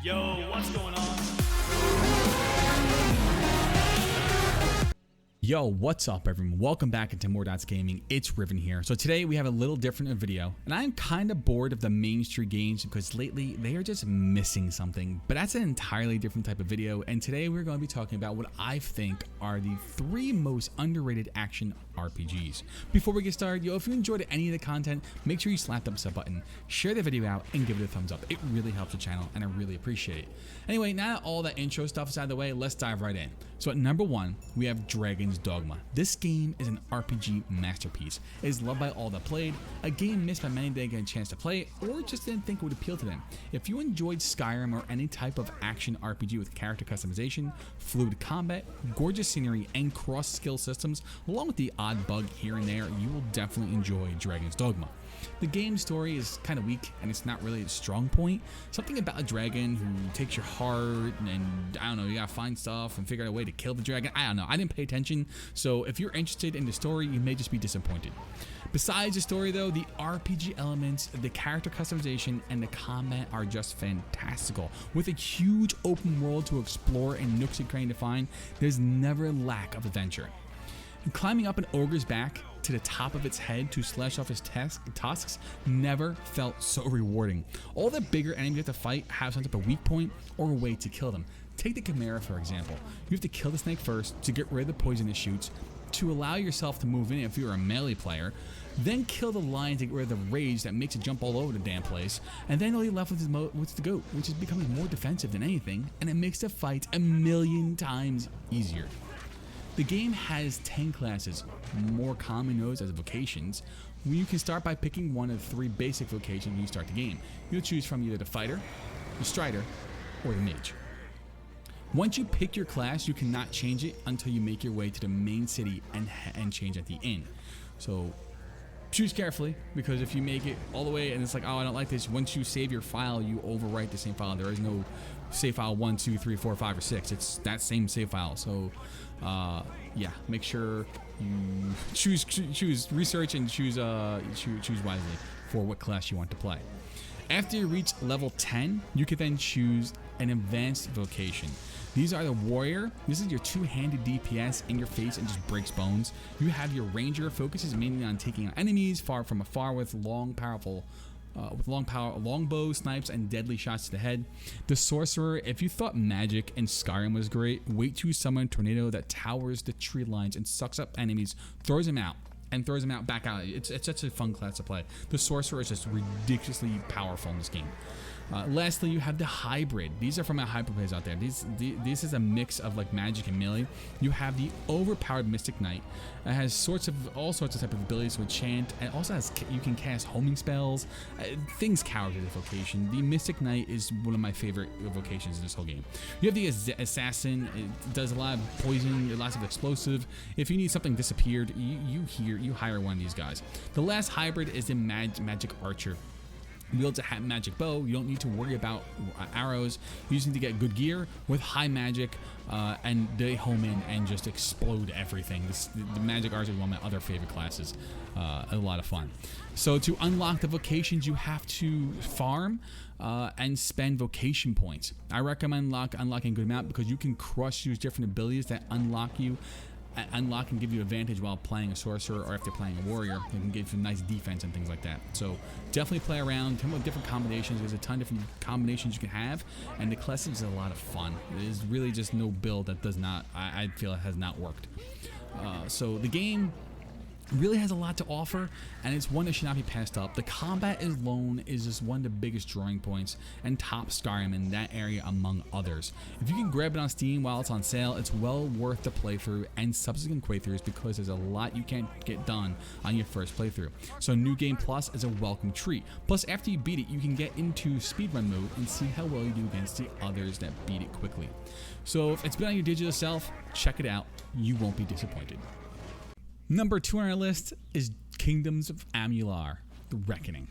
Yo, what's going on? Yo, what's up everyone? Welcome back into More Dots Gaming. It's Riven here. So today we have a little different video, and I'm kind of bored of the mainstream games because lately they are just missing something, but that's an entirely different type of video. And today we're going to be talking about what I think are the 3 most underrated action RPGs. Before we get started, if you enjoyed any of the content, make sure you slap the thumbs up button, share the video out, and give it a thumbs up. It really helps the channel, and I really appreciate it. Anyway, now that all that intro stuff is out of the way, let's dive right in. So at number 1, we have Dogma. This game is an RPG masterpiece. It is loved by all that played, a game missed by many that didn't get a chance to play it, or just didn't think it would appeal to them. If you enjoyed Skyrim or any type of action RPG with character customization, fluid combat, gorgeous scenery, and cross-skill systems, along with the odd bug here and there, you will definitely enjoy Dogma. The game's story is kind of weak, and it's not really a strong point. Something about a dragon who takes your heart, and I don't know, you gotta find stuff and figure out a way to kill the dragon. I don't know, I didn't pay attention, so if you're interested in the story, you may just be disappointed. Besides the story though, the RPG elements, the character customization, and the combat are just fantastical. With a huge open world to explore and nooks and crannies to find, there's never a lack of adventure. And climbing up an ogre's back to the top of its head to slash off his tusks never felt so rewarding. All the bigger enemies you have to fight have some type of weak point or a way to kill them. Take the Chimera for example. You have to kill the snake first to get rid of the poison it shoots, to allow yourself to move in if you're a melee player, then kill the lion to get rid of the rage that makes it jump all over the damn place, and then all you're left with is the goat, which is becoming more defensive than anything, and it makes the fight a million times easier. The game has 10 classes, more commonly known as vocations. You can start by picking one of 3 basic vocations when you start the game. You'll choose from either the fighter, the strider, or the mage. Once you pick your class, you cannot change it until you make your way to the main city and change at the inn. So choose carefully, because if you make it all the way and it's like, oh, I don't like this, once you save your file, you overwrite the same file. There is no save file 1, 2, 3, 4, 5, or 6. It's that same save file. So yeah, make sure you choose research and choose wisely for what class you want to play. After you reach level 10, you can then choose an advanced vocation. These are the warrior. This is your two-handed DPS in your face and just breaks bones. You have your ranger, focuses mainly on taking out enemies far from afar with long bow, snipes, and deadly shots to the head. The sorcerer, if you thought magic in Skyrim was great, wait to summon a tornado that towers the tree lines and sucks up enemies, throws them out back out. It's such a fun class to play. The sorcerer is just ridiculously powerful in this game. Lastly, you have the hybrid. These are from my hyper players out there. This is a mix of like magic and melee. You have the overpowered Mystic Knight. It has all sorts of type of abilities to enchant, and also you can cast homing spells. Things counter to the vocation. The Mystic Knight is one of my favorite vocations in this whole game. You have the assassin. It does a lot of poison, lots of explosive. If you need something disappeared, you hire one of these guys. The last hybrid is the magic archer. You wield a magic bow. You don't need to worry about arrows. You just need to get good gear with high magic, and they home in and just explode everything. The magic archer is one of my other favorite classes. A lot of fun. So to unlock the vocations, you have to farm and spend vocation points. I recommend unlocking a good amount because you can use different abilities that unlock and give you advantage while playing a sorcerer, or if you're playing a warrior, it can give you nice defense and things like that. So definitely play around, come up with different combinations. There's a ton of different combinations you can have, and the classic is a lot of fun. There's really just no build that does not, I feel it has not worked. So the game really has a lot to offer, and it's one that should not be passed up. The combat alone is just one of the biggest drawing points and top Skyrim in that area among others. If you can grab it on Steam while it's on sale, it's well worth the playthrough and subsequent playthroughs because there's a lot you can't get done on your first playthrough. So New Game Plus is a welcome treat. Plus, after you beat it, you can get into speedrun mode and see how well you do against the others that beat it quickly. So if it's been on your digital self, check it out. You won't be disappointed. Number 2 on our list is Kingdoms of Amular, The Reckoning.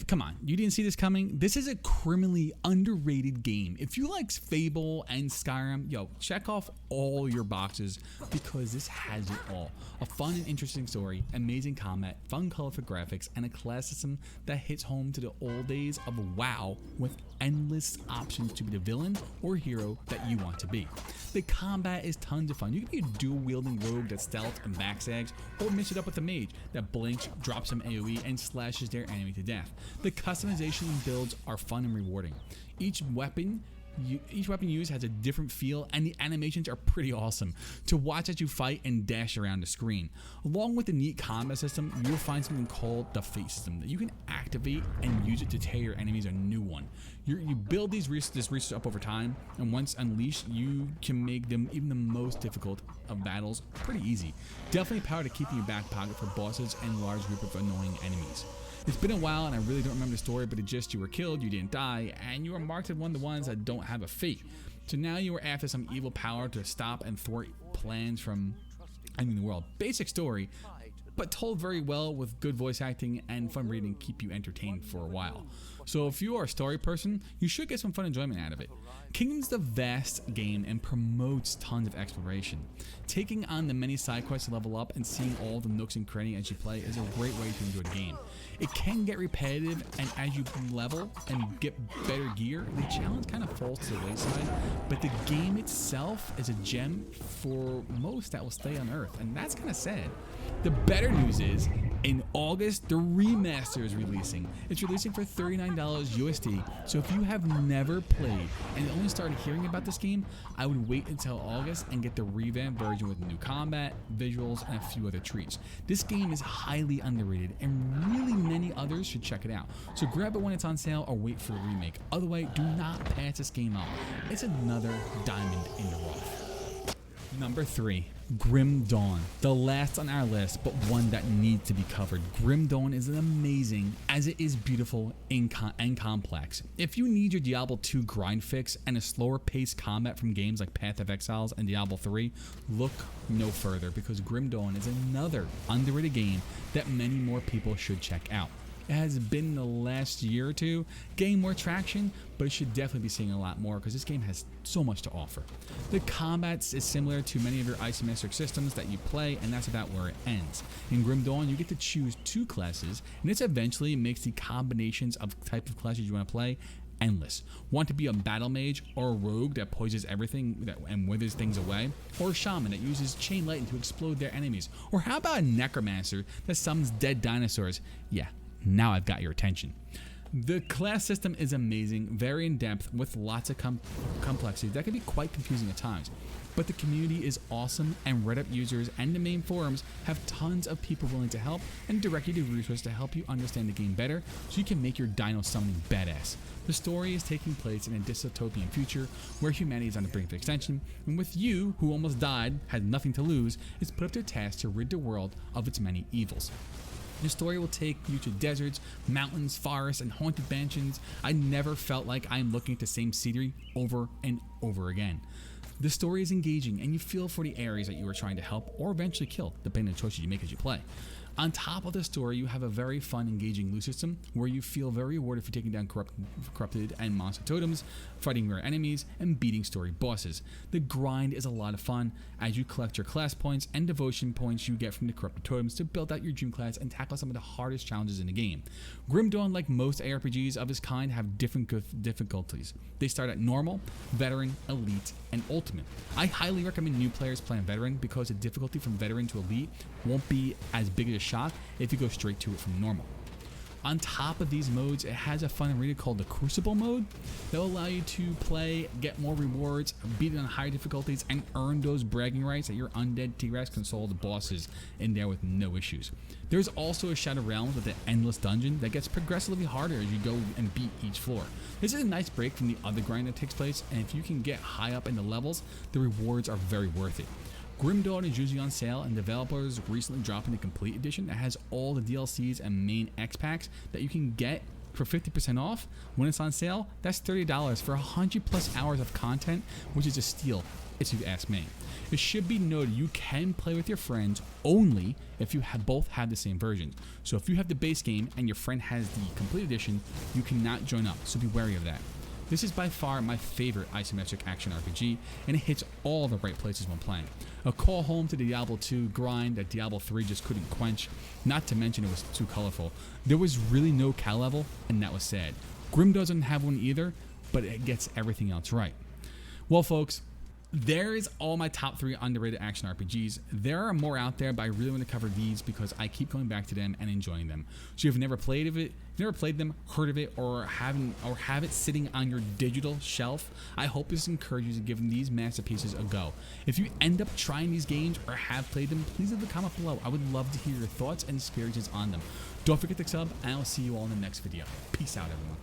Come on, you didn't see this coming? This is a criminally underrated game. If you like Fable and Skyrim, yo, check off all your boxes because this has it all. A fun and interesting story, amazing combat, fun colorful graphics, and a class system that hits home to the old days of WoW with endless options to be the villain or hero that you want to be. The combat is tons of fun. You can be a dual-wielding rogue that stealth and backsags, or mix it up with a mage that blinks, drops some AoE, and slashes their enemy to death. The customization and builds are fun and rewarding. Each weapon used has a different feel, and the animations are pretty awesome to watch as you fight and dash around the screen. Along with the neat combat system, you'll find something called the Fate system that you can activate and use it to tear your enemies a new one. You build this resource up over time, and once unleashed, you can make them even the most difficult of battles pretty easy. Definitely power to keep in your back pocket for bosses and large group of annoying enemies. It's been a while and I really don't remember the story, but it's just you were killed, you didn't die, and you were marked as one of the ones that don't have a fate. So now you are after some evil power to stop and thwart plans from ending the world. Basic story, but told very well with good voice acting and fun reading keep you entertained for a while. So if you are a story person, you should get some fun enjoyment out of it. Kingdom's a vast game and promotes tons of exploration. Taking on the many side quests to level up and seeing all the nooks and crannies as you play is a great way to enjoy the game. It can get repetitive, and as you level and get better gear, the challenge kind of falls to the wayside, but the game itself is a gem for most that will stay on Earth, and that's kind of sad. The better news is, in August, the remaster is releasing. It's releasing for $39 USD, so if you have never played and only started hearing about this game, I would wait until August and get the revamped version with new combat, visuals, and a few other treats. This game is highly underrated, and really many others should check it out. So grab it when it's on sale or wait for the remake. Otherwise, do not pass this game up. It's another diamond in the rough. Number 3, Grim Dawn, the last on our list, but one that needs to be covered. Grim Dawn is amazing as it is beautiful and complex. If you need your Diablo 2 grind fix and a slower paced combat from games like Path of Exiles and Diablo 3, look no further because Grim Dawn is another underrated game that many more people should check out. It has been the last year or two gaining more traction, but it should definitely be seeing a lot more because this game has so much to offer. The combat is similar to many of your isometric systems that you play, and that's about where it ends. In Grim Dawn, you get to choose 2 classes, and this eventually makes the combinations of type of classes you want to play endless. Want to be a battle mage or a rogue that poisons everything and withers things away? Or a shaman that uses chain lightning to explode their enemies? Or how about a necromancer that summons dead dinosaurs? Yeah. Now I've got your attention. The class system is amazing, very in-depth, with lots of complexity that can be quite confusing at times. But the community is awesome, and Reddit users and the main forums have tons of people willing to help and direct you to resources to help you understand the game better so you can make your dino summoning badass. The story is taking place in a dystopian future where humanity is on the brink of extinction, and with you, who almost died, had nothing to lose, is put up to a task to rid the world of its many evils. The story will take you to deserts, mountains, forests, and haunted mansions. I never felt like I'm looking at the same scenery over and over again. The story is engaging, and you feel for the areas that you are trying to help or eventually kill, depending on the choices you make as you play. On top of the story, you have a very fun, engaging loot system where you feel very rewarded for taking down corrupted and monster totems, fighting rare enemies, and beating story bosses. The grind is a lot of fun as you collect your class points and devotion points you get from the corrupted totems to build out your dream class and tackle some of the hardest challenges in the game. Grim Dawn, like most ARPGs of its kind, have different difficulties. They start at normal, veteran, elite, and ultimate. I highly recommend new players playing veteran because the difficulty from veteran to elite won't be as big of a shock if you go straight to it from normal. On top of these modes, it has a fun arena called the Crucible Mode that will allow you to play, get more rewards, beat it on higher difficulties, and earn those bragging rights that your undead T-Rex can solve the bosses in there with no issues. There's also a Shadow Realms with an endless dungeon that gets progressively harder as you go and beat each floor. This is a nice break from the other grind that takes place, and if you can get high up in the levels, the rewards are very worth it. Grim Dawn is usually on sale, and developers recently dropped in the complete edition that has all the DLCs and main X packs that you can get for 50% off. When it's on sale, that's $30 for 100 plus hours of content, which is a steal if you ask me. It should be noted you can play with your friends only if you both have the same version. So if you have the base game and your friend has the complete edition, you cannot join up, so be wary of that. This is by far my favorite isometric action RPG, and it hits all the right places when playing. A call home to the Diablo 2 grind that Diablo 3 just couldn't quench, not to mention it was too colorful. There was really no cal level, and that was sad. Grim doesn't have one either, but it gets everything else right. Well, folks, there's all my top 3 underrated action RPGs. There are more out there, but I really want to cover these because I keep going back to them and enjoying them. So if you've never played them, heard of it, or have it sitting on your digital shelf, I hope this encourages you to give these masterpieces a go. If you end up trying these games or have played them, please leave a comment below. I would love to hear your thoughts and experiences on them. Don't forget to sub, and I'll see you all in the next video. Peace out, everyone.